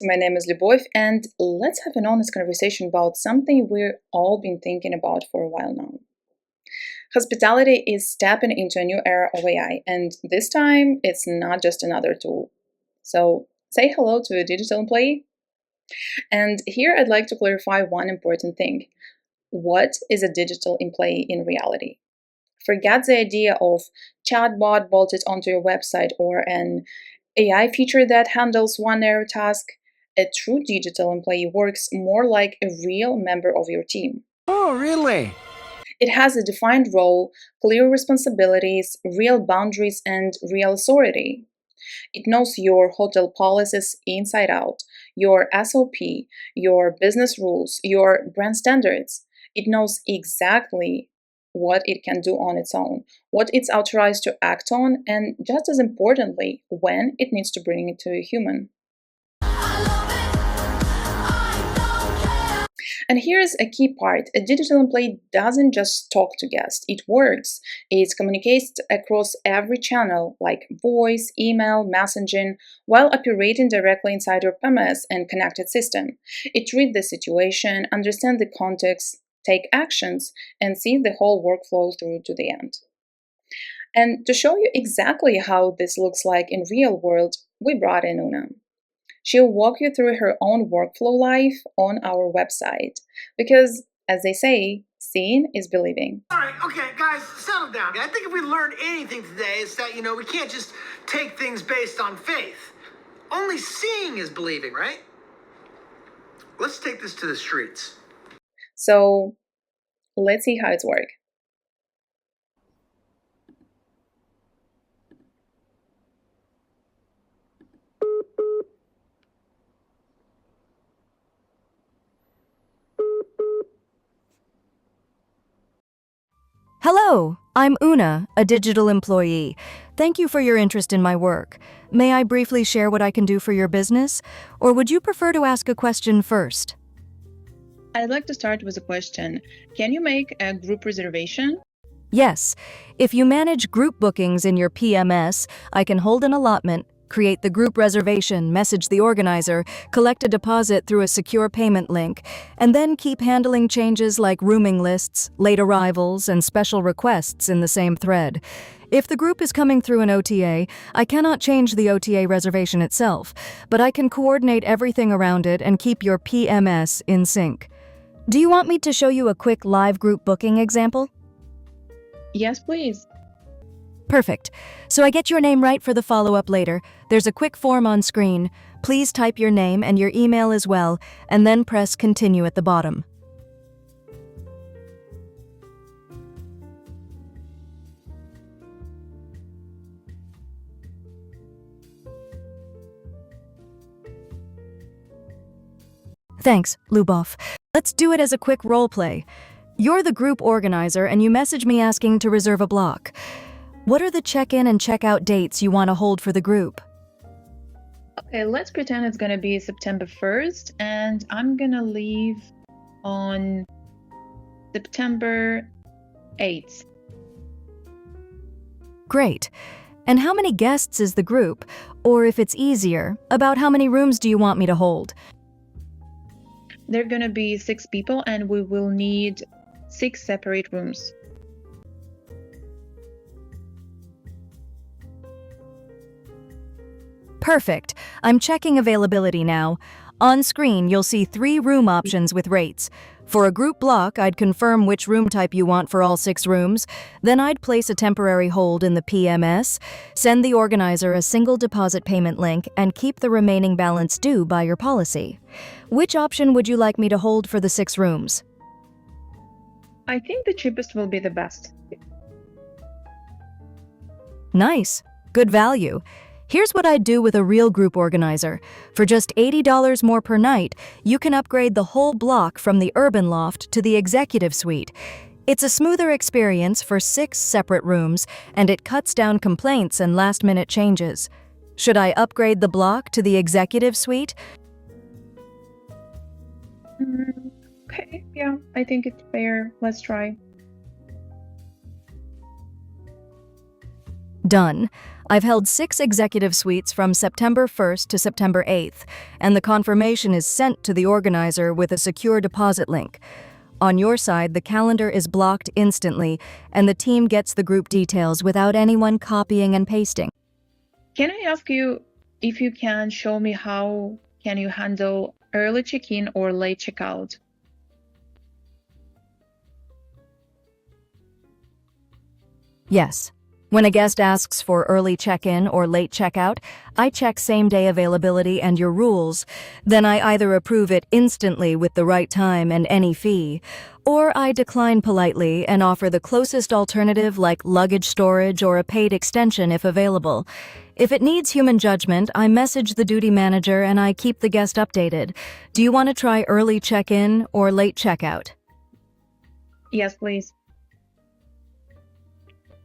My name is Lyubov, and let's have an honest conversation about something we've all been thinking about for a while now. Hospitality is stepping into a new era of AI, and this time it's not just another tool. So, say hello to a digital employee. And here I'd like to clarify one important thing. What is a digital employee in reality? Forget the idea of chatbot bolted onto your website or an AI feature that handles one narrow task. A true digital employee works more like a real member of your team. Oh, really? It has a defined role, clear responsibilities, real boundaries, and real authority. It knows your hotel policies inside out, your SOP, your business rules, your brand standards. It knows exactly what it can do on its own, what it's authorized to act on, and just as importantly, when it needs to bring it to a human. And here's a key part. A digital employee doesn't just talk to guests, it works. It communicates across every channel like voice, email, messaging, while operating directly inside your PMS and connected system. It reads the situation, understands the context, take actions, and see the whole workflow through to the end. And to show you exactly how this looks like in real world, we brought in Una. She'll walk you through her own workflow life on our website. Because, as they say, seeing is believing. All right, okay, guys, settle down. I think if we learned anything today, it's that, we can't just take things based on faith. Only seeing is believing, right? Let's take this to the streets. So, let's see how it's works. Hello, I'm Una, a digital employee. Thank you for your interest in my work. May I briefly share what I can do for your business? Or would you prefer to ask a question first? I'd like to start with a question. Can you make a group reservation? Yes. If you manage group bookings in your PMS, I can hold an allotment, create the group reservation, message the organizer, collect a deposit through a secure payment link, and then keep handling changes like rooming lists, late arrivals, and special requests in the same thread. If the group is coming through an OTA, I cannot change the OTA reservation itself, but I can coordinate everything around it and keep your PMS in sync. Do you want me to show you a quick live group booking example? Yes, please. Perfect. So I get your name right for the follow-up later. There's a quick form on screen. Please type your name and your email as well, and then press Continue at the bottom. Thanks, Lyubov. Let's do it as a quick role play. You're the group organizer and you message me asking to reserve a block. What are the check-in and check-out dates you want to hold for the group? Okay, let's pretend it's gonna be September 1st, and I'm gonna leave on September 8th. Great. And how many guests is the group? Or if it's easier, about how many rooms do you want me to hold? There are gonna be 6 people, and we will need 6 separate rooms. Perfect. I'm checking availability now. On screen, you'll see 3 room options with rates. For a group block, I'd confirm which room type you want for all 6 rooms. Then I'd place a temporary hold in the PMS, send the organizer a single deposit payment link, and keep the remaining balance due by your policy. Which option would you like me to hold for the 6 rooms? I think the cheapest will be the best. Nice. Good value. Here's what I'd do with a real group organizer. For just $80 more per night, you can upgrade the whole block from the Urban Loft to the Executive Suite. It's a smoother experience for 6 separate rooms, and it cuts down complaints and last-minute changes. Should I upgrade the block to the Executive Suite? Okay, yeah, I think it's fair. Let's try. Done. I've held 6 executive suites from September 1st to September 8th, and the confirmation is sent to the organizer with a secure deposit link. On your side, the calendar is blocked instantly, and the team gets the group details without anyone copying and pasting. Can I ask you if you can show me how can you handle early check-in or late checkout? Yes. When a guest asks for early check-in or late checkout, I check same-day availability and your rules. Then I either approve it instantly with the right time and any fee, or I decline politely and offer the closest alternative like luggage storage or a paid extension if available. If it needs human judgment, I message the duty manager and I keep the guest updated. Do you want to try early check-in or late checkout? Yes, please.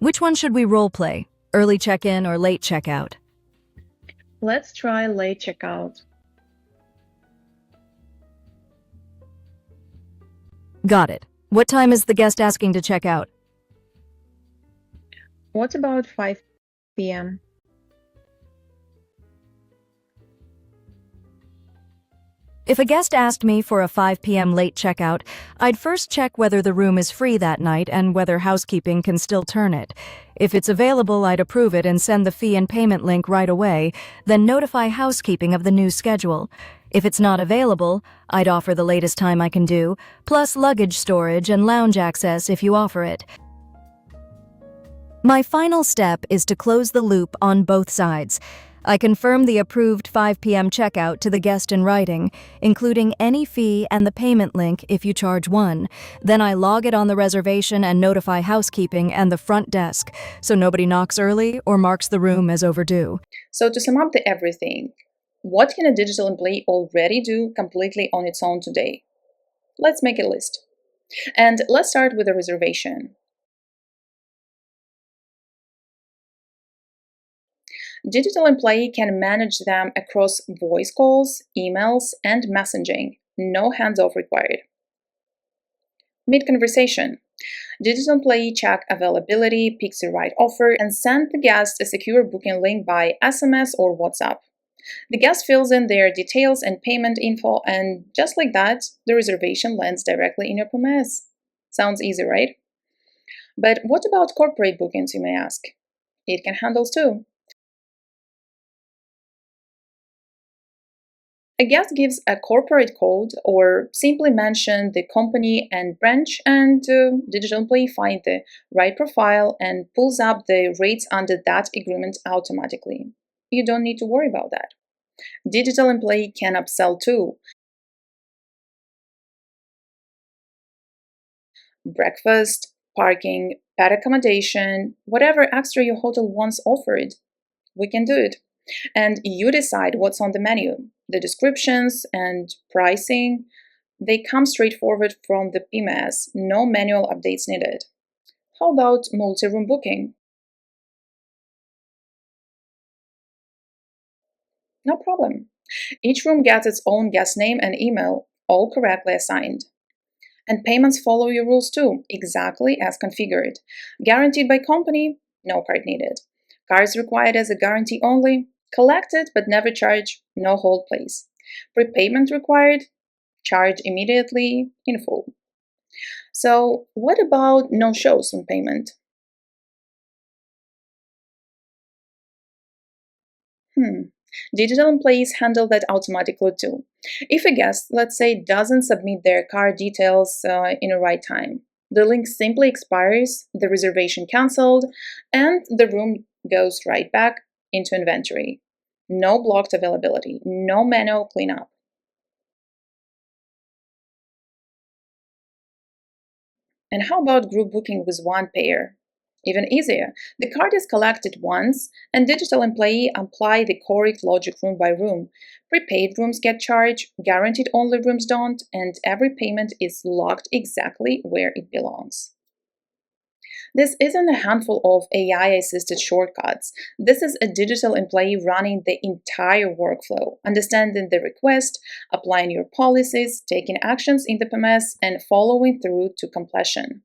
Which one should we role-play? Early check-in or late checkout? Let's try late checkout. Got it. What time is the guest asking to check out? What about 5 p.m.? If a guest asked me for a 5 p.m. late checkout, I'd first check whether the room is free that night and whether housekeeping can still turn it. If it's available, I'd approve it and send the fee and payment link right away, then notify housekeeping of the new schedule. If it's not available, I'd offer the latest time I can do, plus luggage storage and lounge access if you offer it. My final step is to close the loop on both sides. I confirm the approved 5 p.m. checkout to the guest in writing, including any fee and the payment link if you charge one. Then I log it on the reservation and notify housekeeping and the front desk, so nobody knocks early or marks the room as overdue. So to sum up the everything, what can a digital employee already do completely on its own today? Let's make a list. And let's start with a reservation. Digital employee can manage them across voice calls, emails, and messaging. No hands-off required. Mid-conversation. Digital employee check availability, picks the right offer, and send the guest a secure booking link by SMS or WhatsApp. The guest fills in their details and payment info, and just like that, the reservation lands directly in your PMS. Sounds easy, right? But what about corporate bookings, you may ask? It can handle too. A guest gives a corporate code or simply mention the company and branch, and digital employee finds the right profile and pulls up the rates under that agreement automatically. You don't need to worry about that. Digital employee can upsell too. Breakfast, parking, pet accommodation, whatever extra your hotel once offered, we can do it. And you decide what's on the menu. The descriptions and pricing, they come straightforward from the PMS, no manual updates needed. How about multi-room booking? No problem. Each room gets its own guest name and email, all correctly assigned. And payments follow your rules too, exactly as configured. Guaranteed by company, no card needed. Cards required as a guarantee only, collected but never charged, no hold place. Prepayment required, charge immediately in full. So what about no-shows on payment? Digital employees handle that automatically too. If a guest, let's say, doesn't submit their card details in the right time, the link simply expires, the reservation cancelled, and the room goes right back into inventory. No blocked availability, no manual cleanup. And how about group booking with one payer? Even easier. The card is collected once, and digital employee apply the correct logic room by room. Prepaid rooms get charged, guaranteed only rooms don't, and every payment is locked exactly where it belongs. This isn't a handful of AI-assisted shortcuts. This is a digital employee running the entire workflow, understanding the request, applying your policies, taking actions in the PMS, and following through to completion.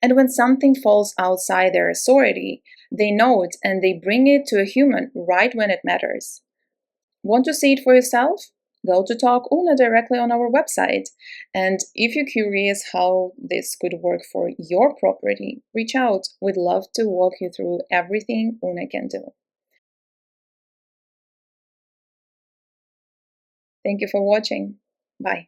And when something falls outside their authority, They know it and they bring it to a human right when it matters. Want to see it for yourself? Go to Talk Una directly on our website. And if you're curious how this could work for your property, reach out. We'd love to walk you through everything Una can do. Thank you for watching. Bye.